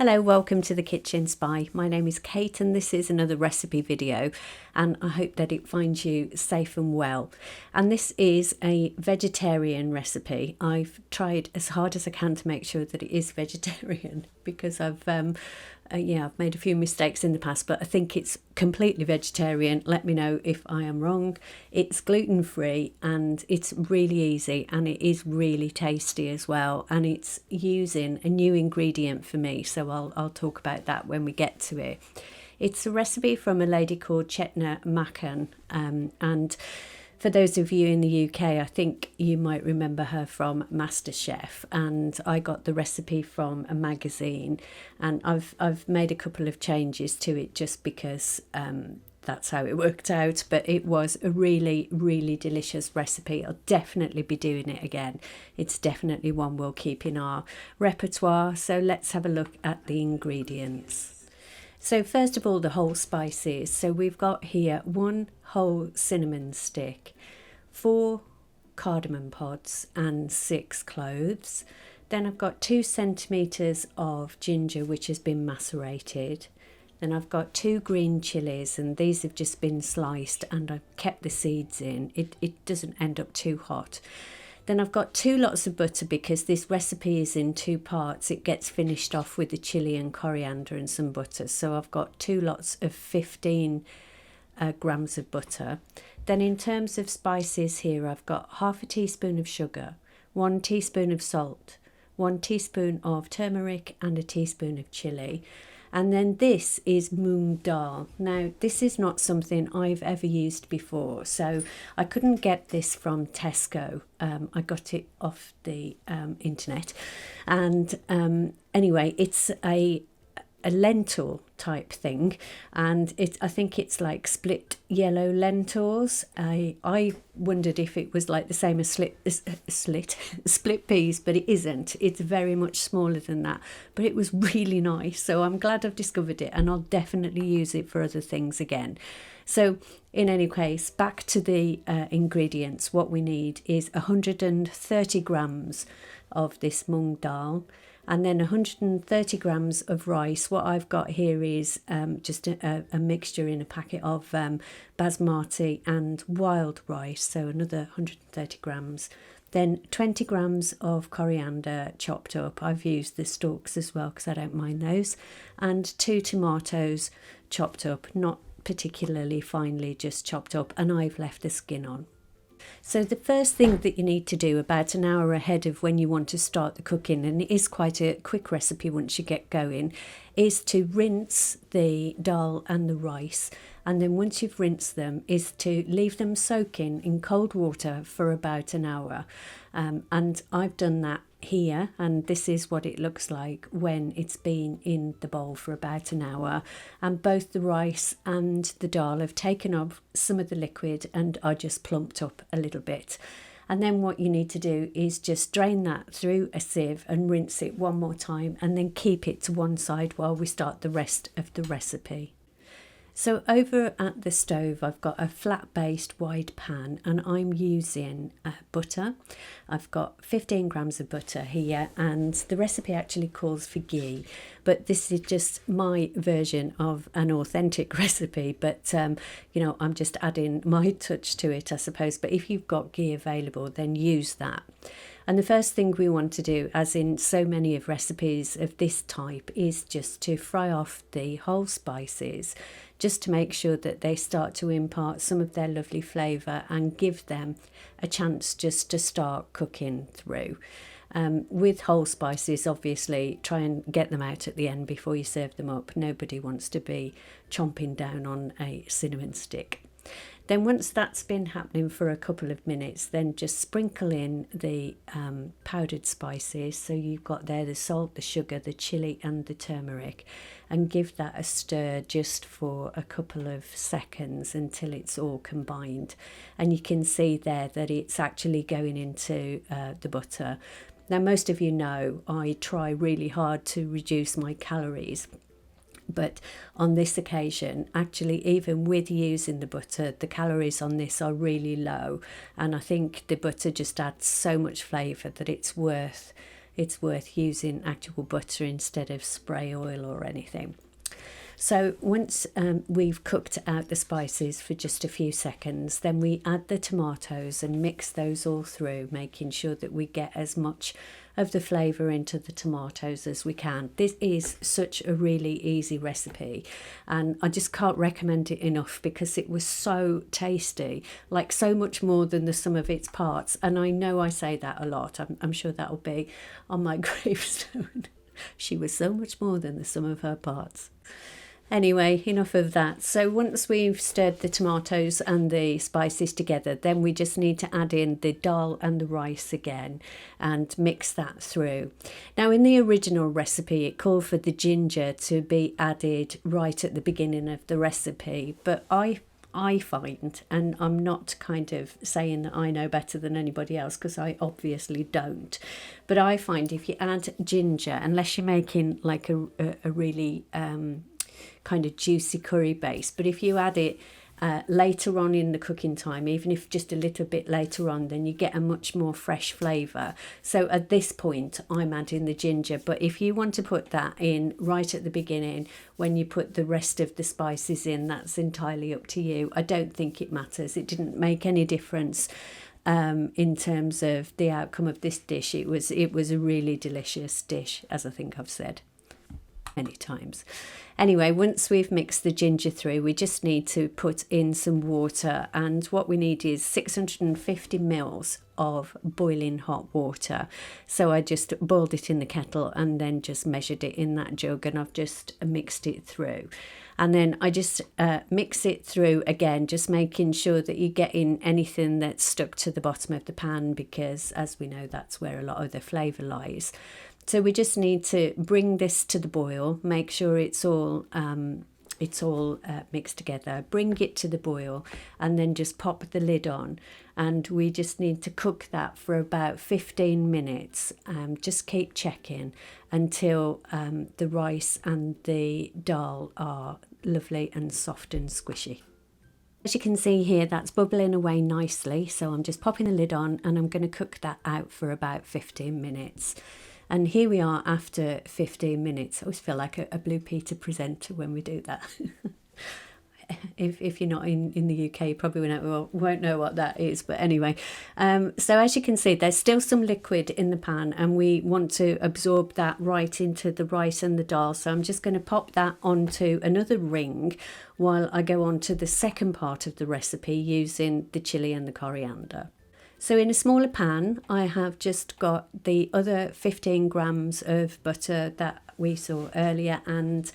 Hello, welcome to the Kitchen Spy. My name is Kate and this is another recipe video, and I hope that it finds you safe and well. And this is a vegetarian recipe. I've tried as hard as I can to make sure that it is vegetarian because I've made a few mistakes in the past, but I think it's completely vegetarian. Let me know if I am wrong. It's gluten-free and it's really easy and it is really tasty as well, and it's using a new ingredient for me, so I'll talk about that when we get to it. It's a recipe from a lady called Chetna Makan, and for those of you in the UK, I think you might remember her from MasterChef, and I got the recipe from a magazine, and I've made a couple of changes to it just because that's how it worked out, but it was a really, really delicious recipe. I'll definitely be doing it again. It's definitely one we'll keep in our repertoire, so let's have a look at the ingredients. So first of all, the whole spices. So we've got here 1 whole cinnamon stick, 4 cardamom pods and 6 cloves. Then I've got 2 centimetres of ginger which has been macerated. Then I've got 2 green chillies, and these have just been sliced and I've kept the seeds in. It doesn't end up too hot. Then I've got 2 lots of butter because this recipe is in 2 parts. It gets finished off with the chilli and coriander and some butter. So I've got 2 lots of 15 grams of butter. Then in terms of spices here, I've got half a teaspoon of sugar, 1 teaspoon of salt, 1 teaspoon of turmeric and a teaspoon of chilli. And then this is Moong dhal. Now, this is not something I've ever used before, so I couldn't get this from Tesco. I got it off the internet. And anyway, it's a lentil type thing, and I think it's like split yellow lentils. I wondered if it was like the same as split peas, but it isn't. It's very much smaller than that, but it was really nice, so I'm glad I've discovered it, and I'll definitely use it for other things again. So in any case, back to the ingredients. What we need is 130 grams of this Moong dhal, and then 130 grams of rice. What I've got here is just a mixture in a packet of basmati and wild rice, so another 130 grams. Then 20 grams of coriander chopped up. I've used the stalks as well because I don't mind those. And 2 tomatoes chopped up, not particularly finely, just chopped up, and I've left the skin on. So the first thing that you need to do about an hour ahead of when you want to start the cooking, and it is quite a quick recipe once you get going, is to rinse the dal and the rice. And then once you've rinsed them, is to leave them soaking in cold water for about an hour. And I've done that here, and this is what it looks like when it's been in the bowl for about an hour, and both the rice and the dal have taken up some of the liquid and are just plumped up a little bit. And then what you need to do is just drain that through a sieve and rinse it one more time, and then keep it to one side while we start the rest of the recipe. So over at the stove, I've got a flat-based wide pan, and I'm using butter. I've got 15 grams of butter here, and the recipe actually calls for ghee, but this is just my version of an authentic recipe. But I'm just adding my touch to it, I suppose. But if you've got ghee available, then use that. And the first thing we want to do, as in so many of recipes of this type, is just to fry off the whole spices, just to make sure that they start to impart some of their lovely flavour and give them a chance just to start cooking through. With whole spices, obviously, try and get them out at the end before you serve them up. Nobody wants to be chomping down on a cinnamon stick. Then once that's been happening for a couple of minutes, then just sprinkle in the powdered spices. So you've got there the salt, the sugar, the chilli and the turmeric, and give that a stir just for a couple of seconds until it's all combined. And you can see there that it's actually going into the butter. Now, most of you know I try really hard to reduce my calories. But on this occasion, actually, even with using the butter, the calories on this are really low. And I think the butter just adds so much flavour that it's worth it's worth using actual butter instead of spray oil or anything. So once we've cooked out the spices for just a few seconds, then we add the tomatoes and mix those all through, making sure that we get as much of the flavour into the tomatoes as we can. This is such a really easy recipe, and I just can't recommend it enough because it was so tasty, like so much more than the sum of its parts. And I know I say that a lot. I'm sure that'll be on my gravestone. She was so much more than the sum of her parts. Anyway, enough of that. So once we've stirred the tomatoes and the spices together, then we just need to add in the dal and the rice again and mix that through. Now, in the original recipe, it called for the ginger to be added right at the beginning of the recipe, but I find, and I'm not kind of saying that I know better than anybody else because I obviously don't, but I find if you add ginger, unless you're making like a really kind of juicy curry base, but if you add it later on in the cooking time, even if just a little bit later on, then you get a much more fresh flavour. So at this point I'm adding the ginger, but if you want to put that in right at the beginning when you put the rest of the spices in, that's entirely up to you. I don't think it matters. It didn't make any difference in terms of the outcome of this dish. It was a really delicious dish, as I think I've said many times. Anyway, once we've mixed the ginger through, we just need to put in some water, and what we need is 650 mils of boiling hot water. So I just boiled it in the kettle and then just measured it in that jug, and I've just mixed it through. And then I just mix it through again, just making sure that you get in anything that's stuck to the bottom of the pan, because as we know, that's where a lot of the flavour lies. So we just need to bring this to the boil, make sure it's all mixed together, bring it to the boil, and then just pop the lid on. And we just need to cook that for about 15 minutes. Just keep checking until the rice and the dal are lovely and soft and squishy. As you can see here, that's bubbling away nicely. So I'm just popping the lid on and I'm going to cook that out for about 15 minutes. And here we are after 15 minutes. I always feel like a Blue Peter presenter when we do that. If you're not in the UK, you probably won't know what that is. But anyway, so as you can see, there's still some liquid in the pan, and we want to absorb that right into the rice and the dal. So I'm just going to pop that onto another ring while I go on to the second part of the recipe using the chilli and the coriander. So in a smaller pan, I have just got the other 15 grams of butter that we saw earlier, and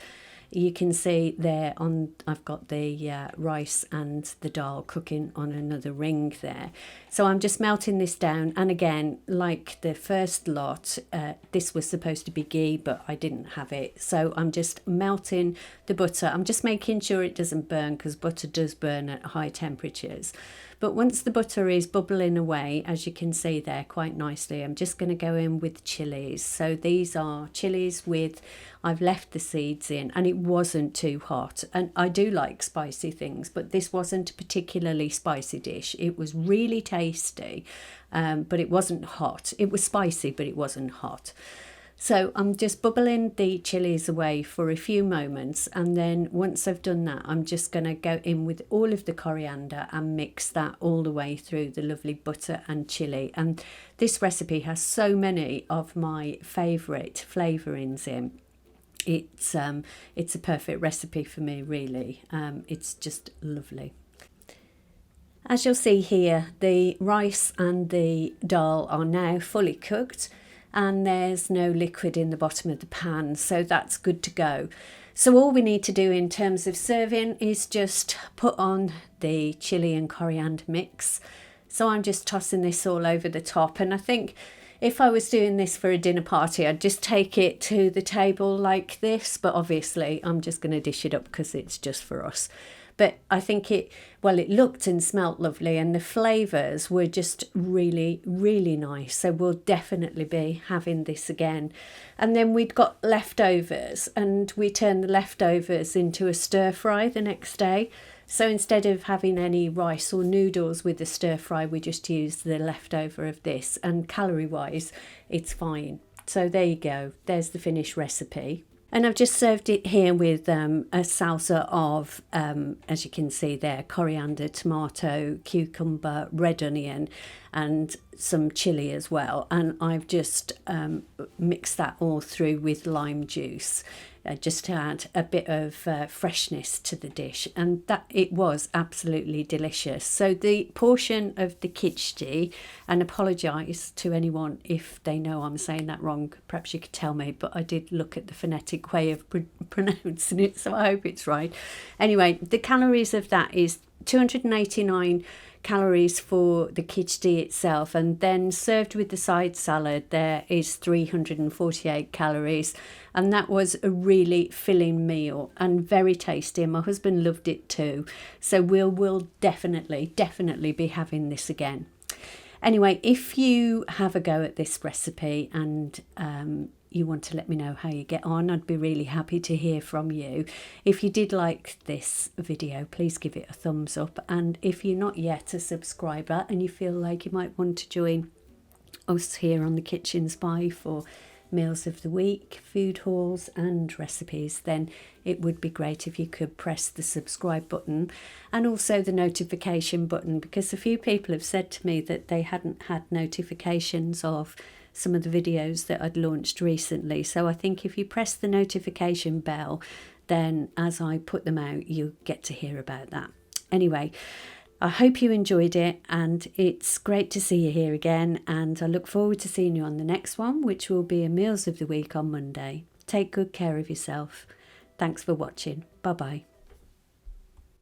you can see there I've got the rice and the dal cooking on another ring there. So I'm just melting this down, and again, like the first lot, this was supposed to be ghee, but I didn't have it. So I'm just melting the butter. I'm just making sure it doesn't burn, because butter does burn at high temperatures. But once the butter is bubbling away, as you can see there quite nicely, I'm just going to go in with chilies. So these are chilies I've left the seeds in, and it wasn't too hot. And I do like spicy things, but this wasn't a particularly spicy dish. It was really tasty, but it wasn't hot. It was spicy, but it wasn't hot. So I'm just bubbling the chilies away for a few moments, and then once I've done that, I'm just going to go in with all of the coriander and mix that all the way through the lovely butter and chilli. And this recipe has so many of my favourite flavourings in. It's a perfect recipe for me, really. It's just lovely. As you'll see here, the rice and the dal are now fully cooked, and there's no liquid in the bottom of the pan, so that's good to go. So all we need to do in terms of serving is just put on the chilli and coriander mix. So I'm just tossing this all over the top, and I think if I was doing this for a dinner party, I'd just take it to the table like this, but obviously I'm just going to dish it up because it's just for us. But I think it looked and smelt lovely, and the flavours were just really, really nice. So we'll definitely be having this again. And then we'd got leftovers, and we turned the leftovers into a stir fry the next day. So instead of having any rice or noodles with the stir fry, we just used the leftover of this, and calorie wise, it's fine. So there you go, there's the finished recipe. And I've just served it here with a salsa of, as you can see there, coriander, tomato, cucumber, red onion, and some chilli as well. And I've just mixed that all through with lime juice, just to add a bit of freshness to the dish. And that it was absolutely delicious. So the portion of the khichdi, and apologise to anyone if they know I'm saying that wrong, perhaps you could tell me, but I did look at the phonetic way of pronouncing it, so I hope it's right. Anyway, the calories of that is 289 calories for the khichdi itself, and then served with the side salad there is 348 calories, and that was a really filling meal and very tasty, and my husband loved it too, so we'll definitely be having this again. Anyway, if you have a go at this recipe and you want to let me know how you get on, I'd be really happy to hear from you. If you did like this video, please give it a thumbs up, and if you're not yet a subscriber and you feel like you might want to join us here on the Kitchen Spy for meals of the week, food hauls and recipes, then it would be great if you could press the subscribe button and also the notification button, because a few people have said to me that they hadn't had notifications of some of the videos that I'd launched recently. So I think if you press the notification bell, then as I put them out, you get to hear about that. Anyway, I hope you enjoyed it, and it's great to see you here again, and I look forward to seeing you on the next one, which will be a Meals of the Week on Monday. Take good care of yourself. Thanks for watching. Bye bye.